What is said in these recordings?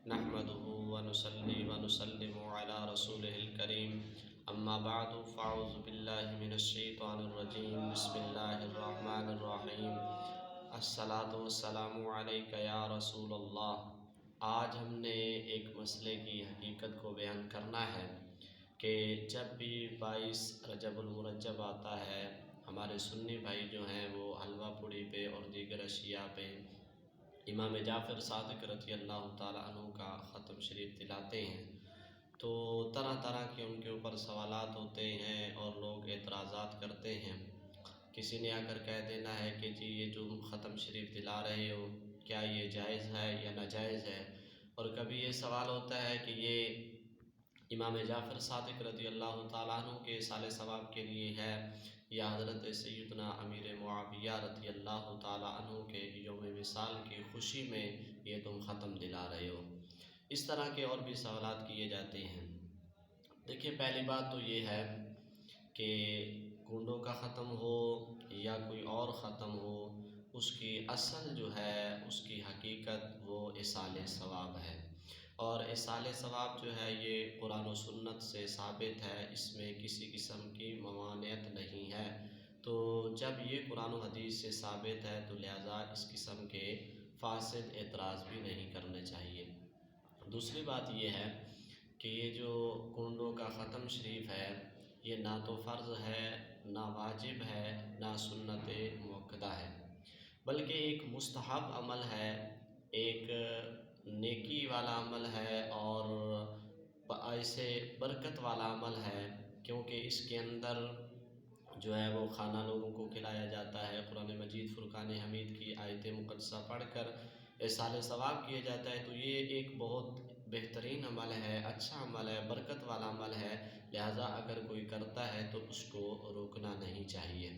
نحمده ونصلي ونسلم على رسوله الكريم اما بعد فاعوذ باللہ من الشیطان الرجیم بسم اللہ الرحمن الرحیم الصلاۃ والسلام علیک یا رسول اللہ۔ آج ہم نے ایک مسئلے کی حقیقت کو بیان کرنا ہے کہ جب بھی 22 رجب المرجب آتا ہے، ہمارے سنی بھائی جو ہیں وہ حلوہ پوڑی پہ اور دیگر اشیاء پہ امام جعفر صادق رضی اللہ تعالیٰ عنہ کا ختم شریف دلاتے ہیں، تو طرح طرح کے ان کے اوپر سوالات ہوتے ہیں اور لوگ اعتراضات کرتے ہیں۔ کسی نے آ کر کہہ دینا ہے کہ جی یہ جو ختم شریف دلا رہے ہو کیا یہ جائز ہے یا ناجائز ہے، اور کبھی یہ سوال ہوتا ہے کہ یہ امام جعفر صادق رضی اللہ تعالیٰ عنہ کے اصالِ ثواب کے لیے ہے یا حضرت سیدنا امیر معاویہ رضی اللہ تعالیٰ عنہ کے یوم وصال کی خوشی میں یہ تم ختم دلا رہے ہو۔ اس طرح کے اور بھی سوالات کیے جاتے ہیں۔ دیکھیے، پہلی بات تو یہ ہے کہ کنڈوں کا ختم ہو یا کوئی اور ختم ہو، اس کی اصل جو ہے، اس کی حقیقت وہ اصالِ ثواب ہے، اور اصالِ ثواب جو ہے یہ قرآن و سنت سے ثابت ہے، اس میں کسی قسم کی ممانعت نہیں ہے۔ تو جب یہ قرآن و حدیث سے ثابت ہے تو لہٰذا اس قسم کے فاسد اعتراض بھی نہیں کرنے چاہیے۔ دوسری بات یہ ہے کہ یہ جو کنڈوں کا ختم شریف ہے، یہ نہ تو فرض ہے، نہ واجب ہے، نہ سنت مؤکدہ ہے، بلکہ ایک مستحب عمل ہے، ایک نیکی والا عمل ہے اور ایسے برکت والا عمل ہے، کیونکہ اس کے اندر جو ہے وہ کھانا لوگوں کو کھلایا جاتا ہے، قرآن مجید فرقان حمید کی آیت مقدسہ پڑھ کر اصالِ ثواب کیا جاتا ہے۔ تو یہ ایک بہت بہترین عمل ہے، اچھا عمل ہے، برکت والا عمل ہے، لہٰذا اگر کوئی کرتا ہے تو اس کو روکنا نہیں چاہیے۔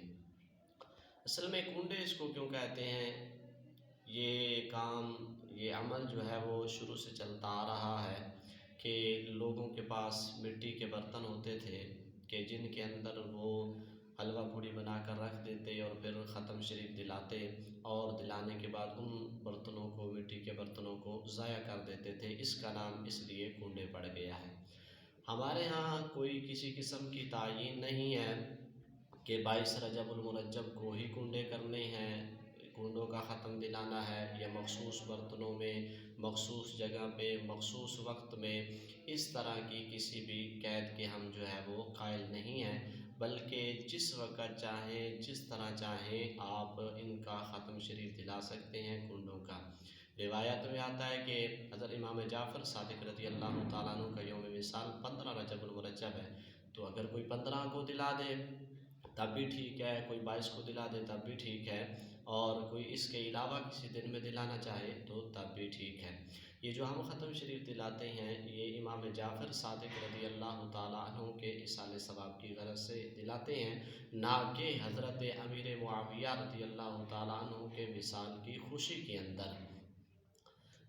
اصل میں کنڈے اس کو کیوں کہتے ہیں؟ یہ کام، یہ عمل جو ہے وہ شروع سے چلتا آ رہا ہے کہ لوگوں کے پاس مٹی کے برتن ہوتے تھے کہ جن کے اندر وہ حلوہ پوڑی بنا کر رکھ دیتے اور پھر ختم شریف دلاتے، اور دلانے کے بعد ان برتنوں کو، مٹی کے برتنوں کو ضائع کر دیتے تھے۔ اس کا نام اس لیے کنڈے پڑ گیا ہے۔ ہمارے ہاں کوئی کسی قسم کی تعیین نہیں ہے کہ 22 رجب المرجب کو ہی کنڈے کرنے ہیں، کنڈوں کا ختم دلانا ہے، یا مخصوص برتنوں میں، مخصوص جگہ پہ، مخصوص وقت میں، اس طرح کی کسی بھی قید کے ہم جو ہے وہ قائل نہیں ہیں، بلکہ جس وقت چاہیں، جس طرح چاہیں آپ ان کا ختم شریف دلا سکتے ہیں کنڈوں کا۔ روایت میں آتا ہے کہ حضرت امام جعفر صادق رضی اللہ تعالیٰ عنہ کا یوم وصال 15 رجب المرجب ہے، تو اگر کوئی 15 کو دلا دے تب بھی ٹھیک ہے، کوئی 22 کو دلا دے تب بھی ٹھیک ہے، اور کوئی اس کے علاوہ کسی دن میں دلانا چاہے تو تب بھی ٹھیک ہے۔ یہ جو ہم ختم شریف دلاتے ہیں یہ امام جعفر صادق رضی اللہ تعالیٰ عنہ کے اصالِ ثواب کی غرض سے دلاتے ہیں، نہ کہ حضرت امیر معاویہ رضی اللہ تعالیٰ عنہ کے وصال کی خوشی کے اندر۔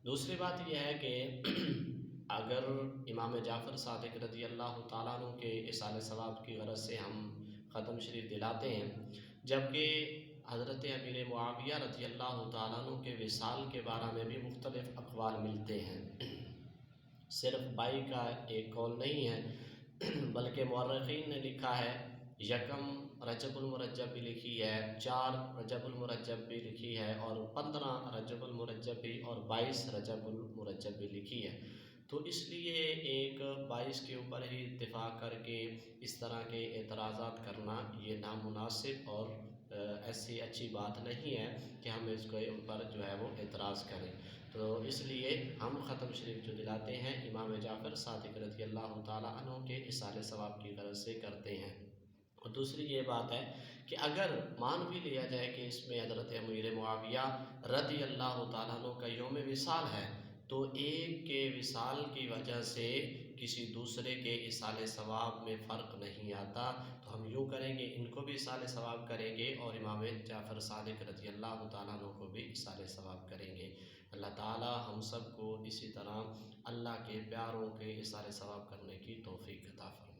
دوسری بات یہ ہے کہ اگر امام جعفر صادق رضی اللہ تعالیٰ عنہ کے اصالِ ثواب کی غرض سے ہم ختم شریف دلاتے ہیں، جبکہ حضرت امیر معاویہ رضی اللہ تعالیٰ عنہ کے وصال کے بارے میں بھی مختلف اقوال ملتے ہیں، صرف 22 کا ایک قول نہیں ہے، بلکہ مورخین نے لکھا ہے، یکم رجب المرجب بھی لکھی ہے، 4 رجب المرجب بھی لکھی ہے، اور 15 رجب المرجب بھی، اور 22 رجب المرجب بھی لکھی ہے۔ تو اس لیے ایک 22 کے اوپر ہی اتفاق کر کے اس طرح کے اعتراضات کرنا یہ نامناسب اور ایسی اچھی بات نہیں ہے کہ ہم اس کے اوپر جو ہے وہ اعتراض کریں۔ تو اس لیے ہم ختم شریف جو دلاتے ہیں امام جعفر صادق رضی اللہ تعالیٰ عنہ کے اصالِ ثواب کی غرض سے کرتے ہیں۔ اور دوسری یہ بات ہے کہ اگر مان بھی لیا جائے کہ اس میں حضرت امیر معاویہ رضی اللہ تعالیٰ عنہ کا یوم وصال ہے، تو ایک کے وصال کی وجہ سے کسی دوسرے کے اصالِ ثواب میں فرق نہیں آتا، تو ہم یوں کریں گے، ان کو بھی اصالِ ثواب کریں گے اور امام جعفر صادق رضی اللہ تعالیٰ عنہ کو بھی اصالِ ثواب کریں گے۔ اللہ تعالیٰ ہم سب کو اسی طرح اللہ کے پیاروں کے اصالِ ثواب کرنے کی توفیق عطا فرمائے۔